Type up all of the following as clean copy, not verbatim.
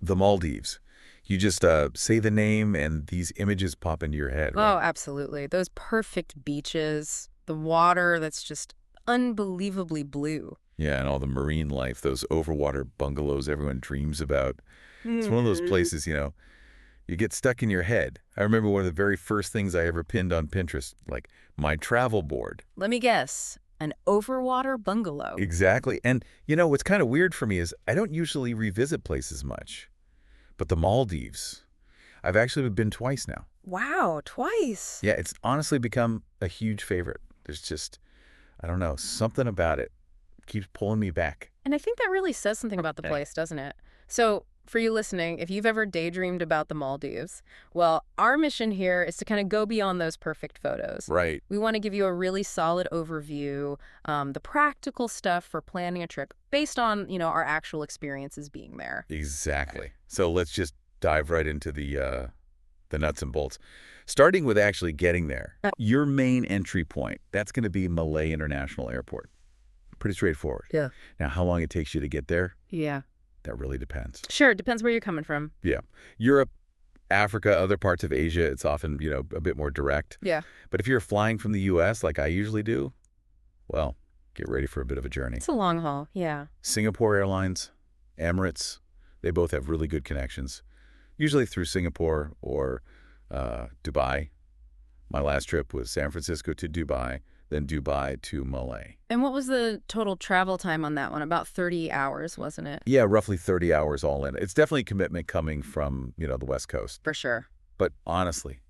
The Maldives. You just say the name and these images pop into your head, Oh, right? absolutely. Those perfect beaches, the water that's just unbelievably blue. Yeah, and all the marine life, those overwater bungalows everyone dreams about. It's one of those Mhm. places, you get stuck in your head. I remember one of the very first things I ever pinned on Pinterest, like my travel board. Let me guess, an overwater bungalow. Exactly. And what's kind of weird for me is I don't usually revisit places much. But the Maldives, I've actually been twice now. Wow, twice. Yeah, it's honestly become a huge favorite. There's just, I don't know, something about it keeps pulling me back. And I think that really says something about the place, doesn't it? So, for you listening, if you've ever daydreamed about the Maldives, well, our mission here is to kind of go beyond those perfect photos. Right. We want to give you a really solid overview, the practical stuff for planning a trip based on, our actual experiences being there. Exactly. So let's just dive right into the nuts and bolts. Starting with actually getting there. Your main entry point, that's going to be Malay International Airport. Pretty straightforward. Yeah. Now, how long it takes you to get there, Yeah. that really depends. Sure, it depends where you're coming from. Yeah. Europe, Africa, other parts of Asia, it's often, a bit more direct. Yeah. But if you're flying from the U.S. like I usually do, well, get ready for a bit of a journey. It's a long haul. Yeah. Singapore Airlines, Emirates, they both have really good connections, usually through Singapore or Dubai. My last trip was San Francisco to Dubai, then Dubai to Malay. And what was the total travel time on that one? About 30 hours, wasn't it? Yeah, roughly 30 hours all in. It's definitely a commitment coming from, the West Coast. For sure. But honestly,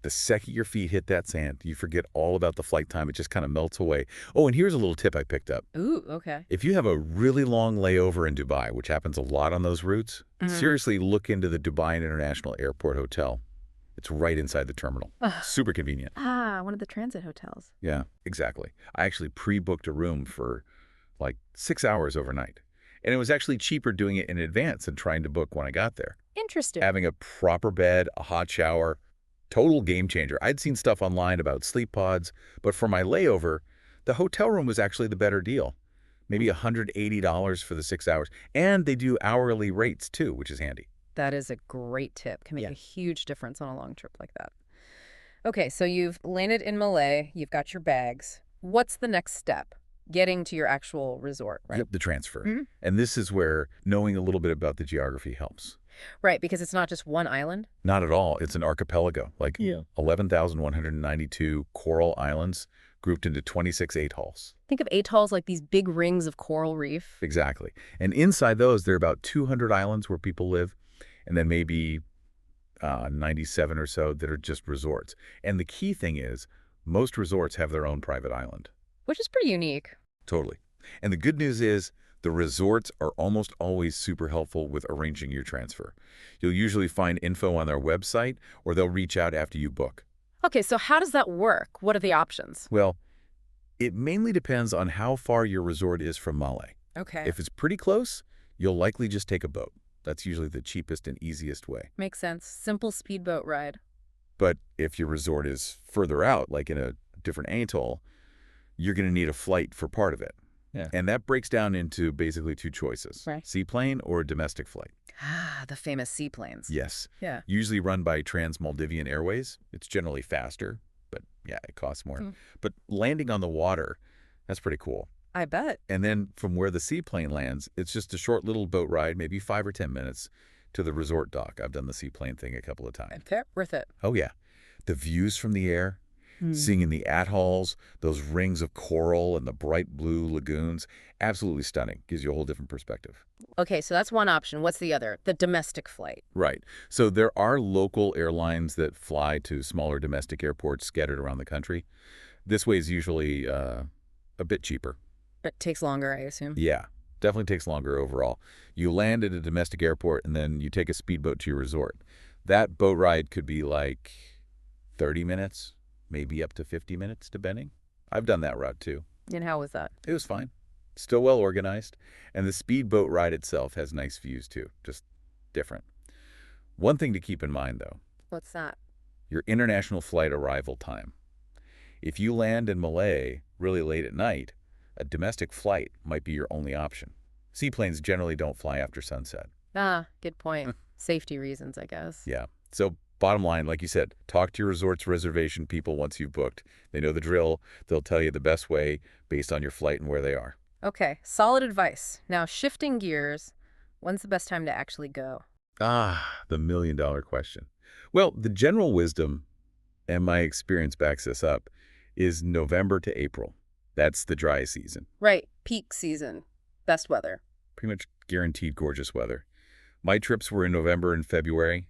the second your feet hit that sand, you forget all about the flight time. It just kind of melts away. Oh, and here's a little tip I picked up. Ooh, okay. If you have a really long layover in Dubai, which happens a lot on those routes, seriously look into the Dubai International Airport Hotel. It's right inside the terminal. Ugh. Super convenient. Ah, one of the transit hotels. Yeah, exactly. I actually pre-booked a room for like 6 hours overnight. And it was actually cheaper doing it in advance than trying to book when I got there. Interesting. Having a proper bed, a hot shower, total game changer. I'd seen stuff online about sleep pods, but for my layover, the hotel room was actually the better deal. Maybe $180 for the 6 hours. And they do hourly rates too, which is handy. That is a great tip. Can make Yeah. a huge difference on a long trip like that. Okay, so you've landed in Malay, you've got your bags. What's the next step? Getting to your actual resort, right? Yep, the transfer. Mhm. And this is where knowing a little bit about the geography helps. Right, because it's not just one island. Not at all. It's an archipelago, like Yeah. 11,192 coral islands grouped into 26 atolls. Think of atolls like these big rings of coral reef. Exactly. And inside those, there are about 200 islands where people live, and then maybe 97 or so that are just resorts. And the key thing is, most resorts have their own private island. Which is pretty unique. Totally. And the good news is, the resorts are almost always super helpful with arranging your transfer. You'll usually find info on their website, or they'll reach out after you book. Okay, so how does that work? What are the options? Well, it mainly depends on how far your resort is from Malé. Okay. If it's pretty close, you'll likely just take a boat. That's usually the cheapest and easiest way. Makes sense. Simple speedboat ride. But if your resort is further out, like in a different atoll, you're going to need a flight for part of it. Yeah. And that breaks down into basically two choices. Right. Seaplane or domestic flight. Ah, the famous seaplanes. Yes. Yeah. Usually run by Trans-Maldivian Airways. It's generally faster, but yeah, it costs more. Mm. But landing on the water, that's pretty cool. I bet. And then from where the seaplane lands, it's just a short little boat ride, maybe 5 or 10 minutes, to the resort dock. I've done the seaplane thing a couple of times. Fair. Worth it. Oh, yeah. The views from the air, seeing in the atolls, those rings of coral and the bright blue lagoons, absolutely stunning. Gives you a whole different perspective. Okay, so that's one option. What's the other? The domestic flight. Right. So there are local airlines that fly to smaller domestic airports scattered around the country. This way is usually a bit cheaper. It takes longer, I assume. Yeah, definitely takes longer overall. You land at a domestic airport and then you take a speedboat to your resort. That boat ride could be like 30 minutes, maybe up to 50 minutes, depending. I've done that route too. And how was that? It was fine. Still well organized. And the speedboat ride itself has nice views too, just different. One thing to keep in mind though, What's that? your international flight arrival time. If you land in Malay really late at night, a domestic flight might be your only option. Seaplanes generally don't fly after sunset. Ah, good point. Safety reasons, I guess. Yeah. So bottom line, like you said, talk to your resort's reservation people once you've booked. They know the drill. They'll tell you the best way based on your flight and where they are. Okay, solid advice. Now, shifting gears, when's the best time to actually go? Ah, the million-dollar question. Well, the general wisdom, and my experience backs this up, is November to April. That's the dry season. Right, peak season. Best weather. Pretty much guaranteed gorgeous weather. My trips were in November and February,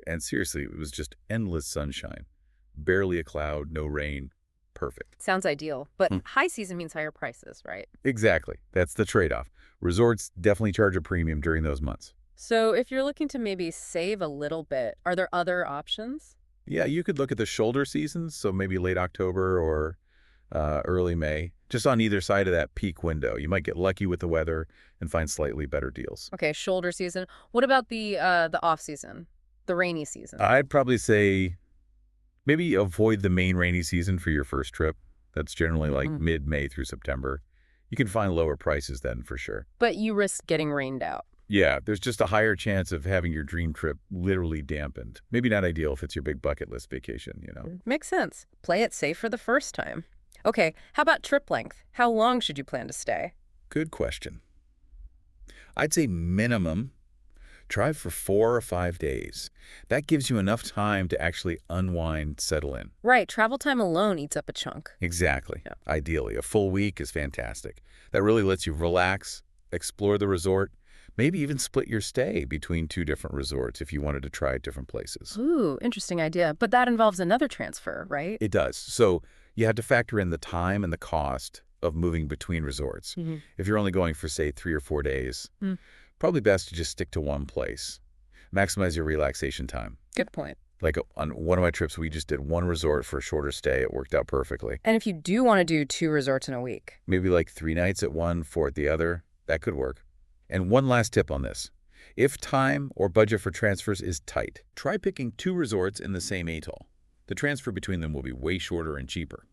and seriously, it was just endless sunshine. Barely a cloud, no rain. Perfect. Sounds ideal, but Hmm. high season means higher prices, right? Exactly. That's the trade-off. Resorts definitely charge a premium during those months. So if you're looking to maybe save a little bit, are there other options? Yeah, you could look at the shoulder seasons, so maybe late October or early May, just on either side of that peak window. You might get lucky with the weather and find slightly better deals. Okay, shoulder season. What about the off season, the rainy season? I'd probably say maybe avoid the main rainy season for your first trip. That's generally like Mm. mid-May through September. You can find lower prices then for sure. But you risk getting rained out. Yeah, there's just a higher chance of having your dream trip literally dampened. Maybe not ideal if it's your big bucket list vacation. Makes sense. Play it safe for the first time. Okay, how about trip length? How long should you plan to stay? Good question. I'd say minimum, try for 4 or 5 days. That gives you enough time to actually unwind, settle in. Right, travel time alone eats up a chunk. Exactly. Yeah. Ideally, a full week is fantastic. That really lets you relax, explore the resort, maybe even split your stay between two different resorts if you wanted to try different places. Ooh, interesting idea. But that involves another transfer, right? It does. So you have to factor in the time and the cost of moving between resorts. Hmm. If you're only going for, say, 3 or 4 days, Hmm. probably best to just stick to one place. Maximize your relaxation time. Good point. Like on one of my trips, we just did one resort for a shorter stay. It worked out perfectly. And if you do want to do 2 resorts in a week? Maybe like 3 nights at one, 4 at the other. That could work. And one last tip on this. If time or budget for transfers is tight, try picking 2 resorts in the same atoll. The transfer between them will be way shorter and cheaper.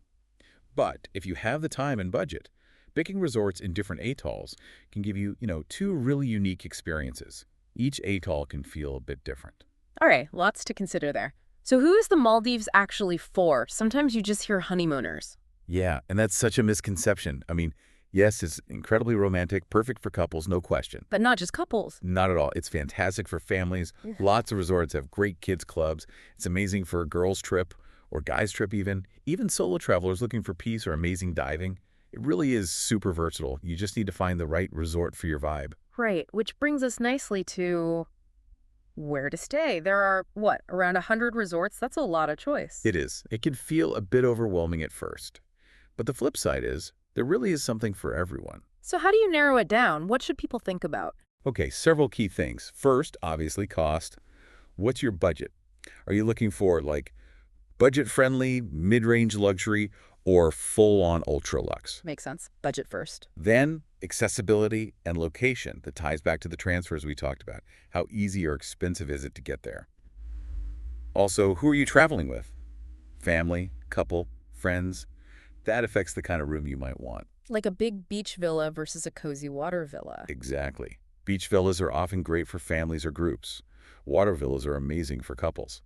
But if you have the time and budget, picking resorts in different atolls can give you, 2 really unique experiences. Each atoll can feel a bit different. All right, lots to consider there. So who is the Maldives actually for? Sometimes you just hear honeymooners. Yeah, and that's such a misconception. I mean, yes, it's incredibly romantic, perfect for couples, no question. But not just couples. Not at all. It's fantastic for families. Yeah. Lots of resorts have great kids clubs. It's amazing for a girls' trip or guys' trip even. Even solo travelers looking for peace or amazing diving. It really is super versatile. You just need to find the right resort for your vibe. Right, which brings us nicely to where to stay. There are, what, around 100 resorts? That's a lot of choice. It is. It can feel a bit overwhelming at first. But the flip side is, there really is something for everyone. So how do you narrow it down? What should people think about? Okay, several key things. First, obviously, cost. What's your budget? Are you looking for, like, budget-friendly, mid-range luxury, or full-on ultra-luxe? Makes sense. Budget first. Then, accessibility and location. That ties back to the transfers we talked about. How easy or expensive is it to get there? Also, who are you traveling with? Family, couple, friends? That affects the kind of room you might want. Like a big beach villa versus a cozy water villa. Exactly. Beach villas are often great for families or groups. Water villas are amazing for couples.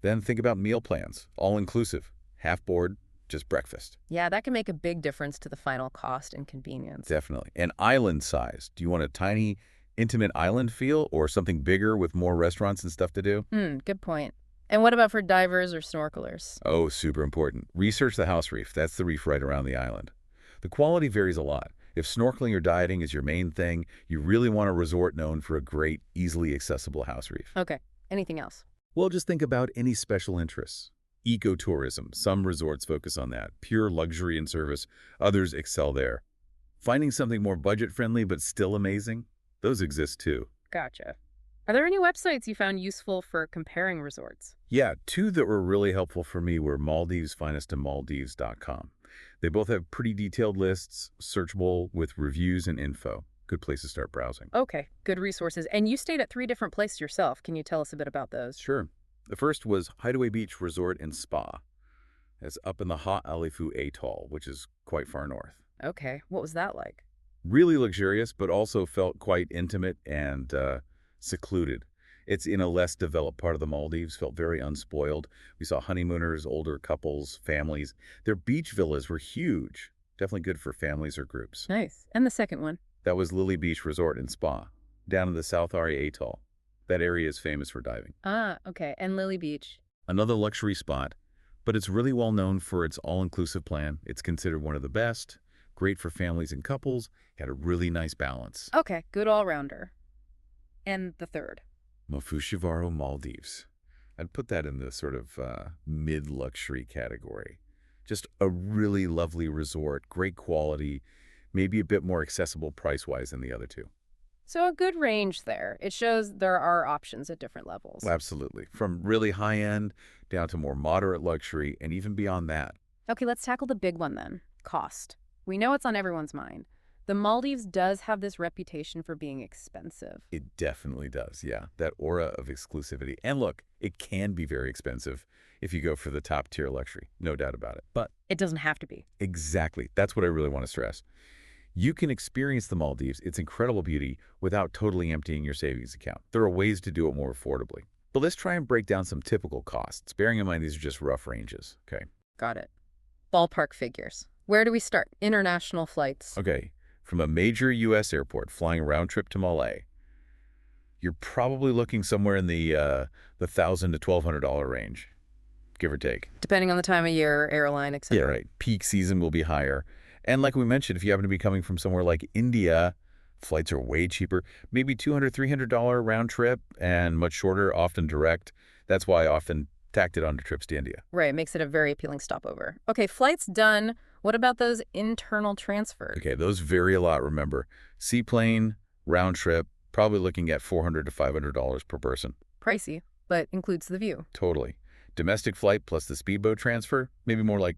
Then think about meal plans, all-inclusive, half-board, just breakfast. Yeah, that can make a big difference to the final cost and convenience. Definitely. And island size. Do you want a tiny, intimate island feel or something bigger with more restaurants and stuff to do? Good point. And what about for divers or snorkelers? Oh, super important. Research the house reef. That's the reef right around the island. The quality varies a lot. If snorkeling or dieting is your main thing, you really want a resort known for a great, easily accessible house reef. Okay. Anything else? Well, just think about any special interests. Ecotourism. Some resorts focus on that. Pure luxury and service. Others excel there. Finding something more budget-friendly but still amazing? Those exist too. Gotcha. Are there any websites you found useful for comparing resorts? Yeah, 2 that were really helpful for me were Maldives and Maldives.com. They both have pretty detailed lists, searchable with reviews and info. Good place to start browsing. Okay, good resources. And you stayed at 3 different places yourself. Can you tell us a bit about those? Sure. The first was Hideaway Beach Resort and Spa. It's up in the Ha Alifu Atoll, which is quite far north. Okay, what was that like? Really luxurious, but also felt quite intimate and secluded. It's in a less developed part of the Maldives, felt very unspoiled. We saw honeymooners, older couples, families. Their beach villas were huge, definitely good for families or groups. Nice. And the second one? That was Lily Beach Resort and Spa, down in the South Ari Atoll. That area is famous for diving. Ah, okay. And Lily Beach? Another luxury spot, but it's really well known for its all-inclusive plan. It's considered one of the best, great for families and couples, had a really nice balance. Okay, good all-rounder. And the third? Mofushivaru Maldives. I'd put that in the sort of mid-luxury category. Just a really lovely resort, great quality, maybe a bit more accessible price-wise than the other two. So a good range there. It shows there are options at different levels. Well, absolutely. From really high-end down to more moderate luxury and even beyond that. Okay, let's tackle the big one then. Cost. We know it's on everyone's mind. The Maldives does have this reputation for being expensive. It definitely does, yeah. That aura of exclusivity. And look, it can be very expensive if you go for the top-tier luxury, no doubt about it. But It doesn't have to be. exactly, that's what I really want to stress. You can experience the Maldives, its incredible beauty, without totally emptying your savings account. There are ways to do it more affordably. But let's try and break down some typical costs, bearing in mind these are just rough ranges, okay? Got it. Ballpark figures. Where do we start? International flights. Okay, from a major U.S. airport flying round trip to Malé, you're probably looking somewhere in the $1,000 to $1,200 range, give or take. Depending on the time of year, airline, Yeah, etc. right. Peak season will be higher. And like we mentioned, if you happen to be coming from somewhere like India, flights are way cheaper, maybe $200, $300 round trip and much shorter, often direct. That's why I often tacked it onto trips to India. Right, makes it a very appealing stopover. Okay, flights done. What about those internal transfers? Okay, those vary a lot, remember. Seaplane, round trip, probably looking at $400 to $500 per person. Pricey, but includes the view. Totally. Domestic flight plus the speedboat transfer, maybe more like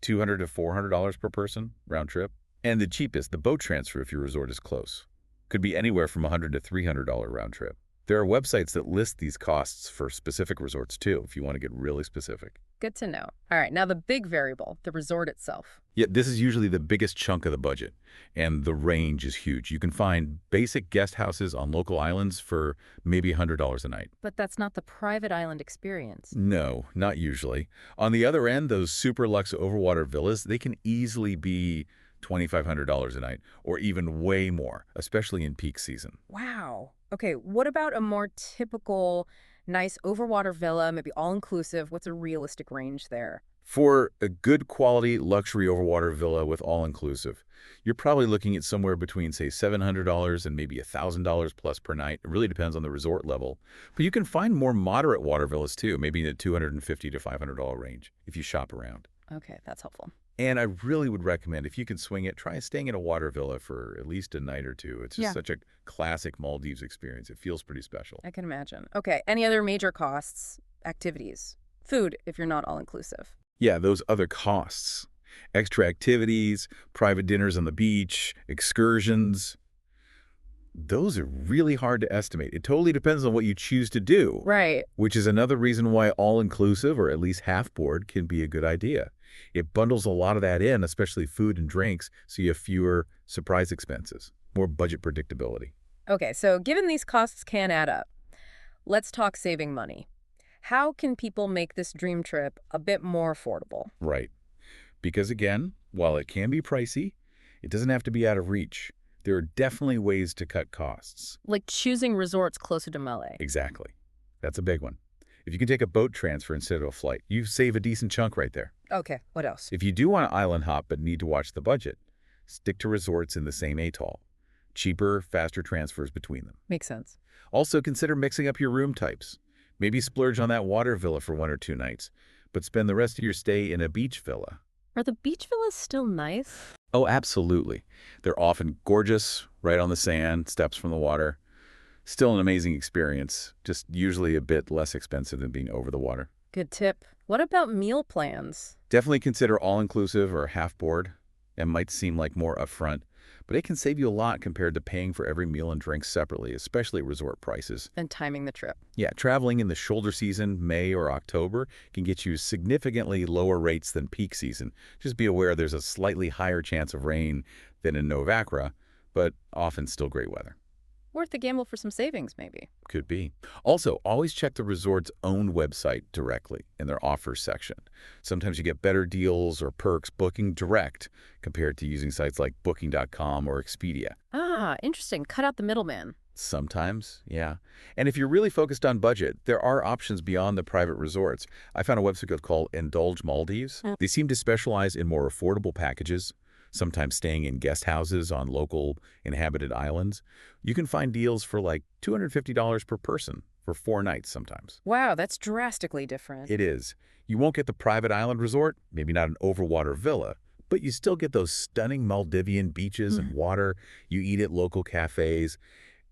$200 to $400 per person, round trip. And the cheapest, the boat transfer if your resort is close. Could be anywhere from $100 to $300 round trip. There are websites that list these costs for specific resorts too, if you want to get really specific. Good to know. All right, now the big variable, the resort itself. Yet this is usually the biggest chunk of the budget, and the range is huge. You can find basic guest houses on local islands for maybe $100 a night. But that's not the private island experience. No, not usually. On the other end, those super luxe overwater villas, they can easily be $2,500 a night, or even way more, especially in peak season. Wow. Okay, what about a more typical, nice overwater villa, maybe all-inclusive? What's a realistic range there? For a good quality luxury overwater villa with all-inclusive, you're probably looking at somewhere between, say, $700 and maybe $1,000 plus per night. It really depends on the resort level. But you can find more moderate water villas too, maybe in the $250 to $500 range if you shop around. Okay, that's helpful. And I really would recommend, if you can swing it, try staying in a water villa for at least a night or two. It's just Yeah. such a classic Maldives experience. It feels pretty special. I can imagine. Okay, any other major costs? Activities. Food, if you're not all-inclusive. Yeah, those other costs. Extra activities, private dinners on the beach, excursions. Those are really hard to estimate. It totally depends on what you choose to do, Right. which is another reason why all-inclusive or at least half-board can be a good idea. It bundles a lot of that in, especially food and drinks, so you have fewer surprise expenses, more budget predictability. Okay, so given these costs can add up, let's talk saving money. How can people make this dream trip a bit more affordable? Right. Because again, while it can be pricey, it doesn't have to be out of reach. There are definitely ways to cut costs. Like choosing resorts closer to Malé. Exactly. That's a big one. If you can take a boat transfer instead of a flight, you save a decent chunk right there. Okay, what else? If you do want to island hop but need to watch the budget, stick to resorts in the same atoll. Cheaper, faster transfers between them. Makes sense. Also, consider mixing up your room types. Maybe splurge on that water villa for 1 or 2 nights, but spend the rest of your stay in a beach villa. Are the beach villas still nice? Oh, absolutely. They're often gorgeous, right on the sand, steps from the water. Still an amazing experience, just usually a bit less expensive than being over the water. Good tip. What about meal plans? Definitely consider all-inclusive or half-board. It might seem like more upfront, but it can save you a lot compared to paying for every meal and drink separately, especially at resort prices. And timing the trip. Yeah, traveling in the shoulder season, May or October, can get you significantly lower rates than peak season. Just be aware there's a slightly higher chance of rain than in Novacra, but often still great weather. Worth the gamble for some savings, maybe. Could be. Also, always check the resort's own website directly in their offers section. Sometimes you get better deals or perks booking direct compared to using sites like Booking.com or Expedia. Ah, interesting. Cut out the middleman. Sometimes, yeah. And if you're really focused on budget, there are options beyond the private resorts. I found a website called Indulge Maldives. They seem to specialize in more affordable packages, sometimes staying in guest houses on local inhabited islands. You can find deals for like $250 per person for 4 nights sometimes. Wow, that's drastically different. It is. You won't get the private island resort, maybe not an overwater villa, but you still get those stunning Maldivian beaches and water. You eat at local cafes.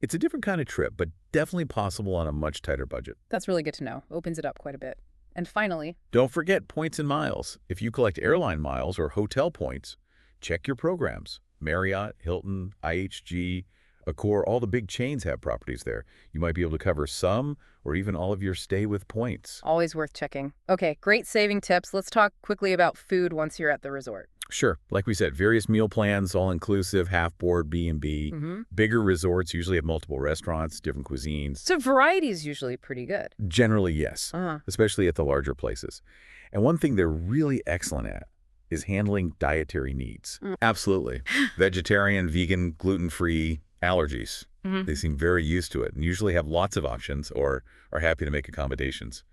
It's a different kind of trip, but definitely possible on a much tighter budget. That's really good to know. Opens it up quite a bit. And finally, Don't forget points and miles. If you collect airline miles or hotel points, check your programs. Marriott, Hilton, IHG, Accor, all the big chains have properties there. You might be able to cover some or even all of your stay with points. always worth checking. Okay, great saving tips. Let's talk quickly about food once you're at the resort. Sure, like we said, various meal plans, all-inclusive, half-board, B&B. Bigger resorts usually have multiple restaurants, different cuisines. So variety is usually pretty good. Generally, yes, Uh-huh. especially at the larger places. And one thing they're really excellent at is handling dietary needs. Absolutely. Vegetarian, vegan, gluten-free, allergies. They seem very used to it and usually have lots of options or are happy to make accommodations.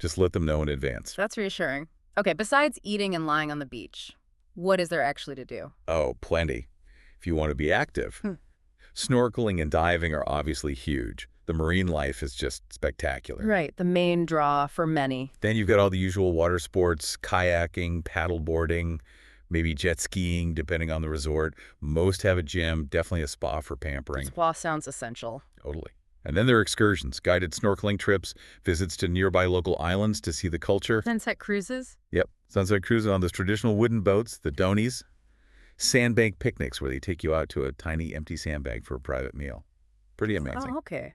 Just let them know in advance. That's reassuring. Okay, besides eating and lying on the beach, what is there actually to do? Oh, plenty. If you want to be active. Snorkeling and diving are obviously huge. The marine life is just spectacular. Right, the main draw for many. Then you've got all the usual water sports, kayaking, paddle boarding, maybe jet skiing, depending on the resort. Most have a gym, definitely a spa for pampering. Spa sounds essential. Totally. And then there are excursions, guided snorkeling trips, visits to nearby local islands to see the culture. Sunset cruises? Yep, sunset cruising on those traditional wooden boats, the donies. Sandbank picnics where they take you out to a tiny empty sandbag for a private meal. Pretty amazing. Oh, okay.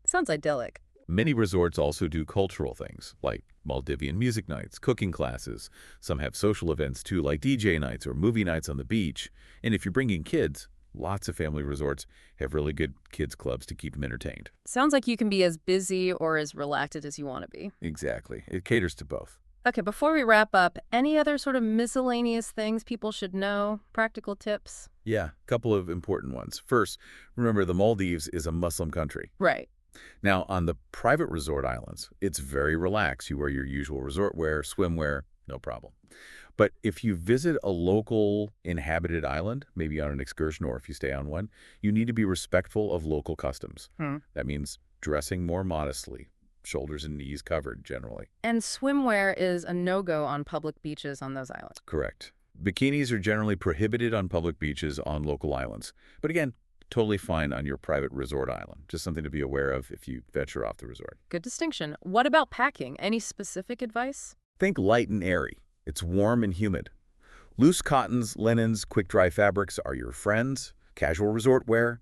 Sounds idyllic. Many resorts also do cultural things, like Maldivian music nights, cooking classes. Some have social events too, like DJ nights or movie nights on the beach. And if you're bringing kids, lots of family resorts have really good kids clubs to keep them entertained. Sounds like you can be as busy or as relaxed as you want to be. Exactly. It caters to both. Okay, before we wrap up, any other sort of miscellaneous things people should know? Practical tips? Yeah, a couple of important ones. First, remember the Maldives is a Muslim country. Right. Now, on the private resort islands, it's very relaxed. You wear your usual resort wear, swimwear, no problem. But if you visit a local inhabited island, maybe on an excursion or if you stay on one, you need to be respectful of local customs. That means dressing more modestly, shoulders and knees covered generally. And swimwear is a no-go on public beaches on those islands. Correct. Bikinis are generally prohibited on public beaches on local islands. But again, totally fine on your private resort island. Just something to be aware of if you venture off the resort. Good distinction. What about packing? Any specific advice? Think light and airy. It's warm and humid. Loose cottons, linens, quick-dry fabrics are your friends. Casual resort wear,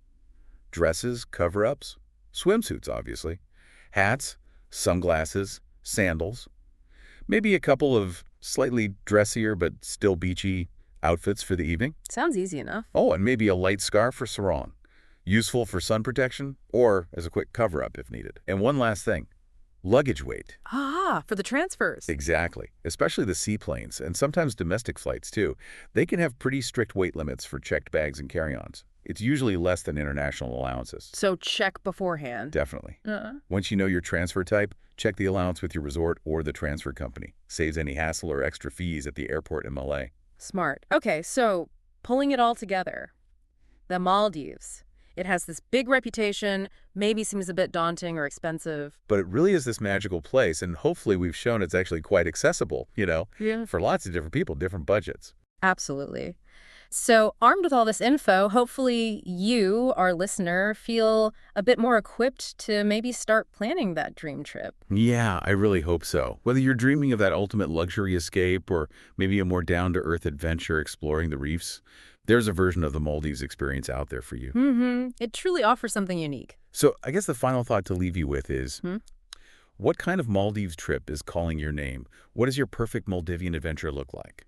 dresses, cover-ups, swimsuits, obviously, hats, sunglasses, sandals, maybe a couple of slightly dressier but still beachy outfits for the evening. Sounds easy enough. Oh, and maybe a light scarf or sarong, useful for sun protection or as a quick cover-up if needed. And one last thing, luggage weight. Ah, for the transfers. Exactly, especially the seaplanes and sometimes domestic flights too. They can have pretty strict weight limits for checked bags and carry-ons. It's usually less than international allowances. So check beforehand. Definitely. Once you know your transfer type, check the allowance with your resort or the transfer company. Saves any hassle or extra fees at the airport in Malé. Smart. Okay, so pulling it all together, the Maldives. It has this big reputation, maybe seems a bit daunting or expensive. But it really is this magical place, and hopefully we've shown it's actually quite accessible, for lots of different people, different budgets. Absolutely. So armed with all this info, hopefully you, our listener, feel a bit more equipped to maybe start planning that dream trip. Yeah, I really hope so. Whether you're dreaming of that ultimate luxury escape or maybe a more down-to-earth adventure exploring the reefs, there's a version of the Maldives experience out there for you. It truly offers something unique. So I guess the final thought to leave you with is, what kind of Maldives trip is calling your name? What does your perfect Maldivian adventure look like?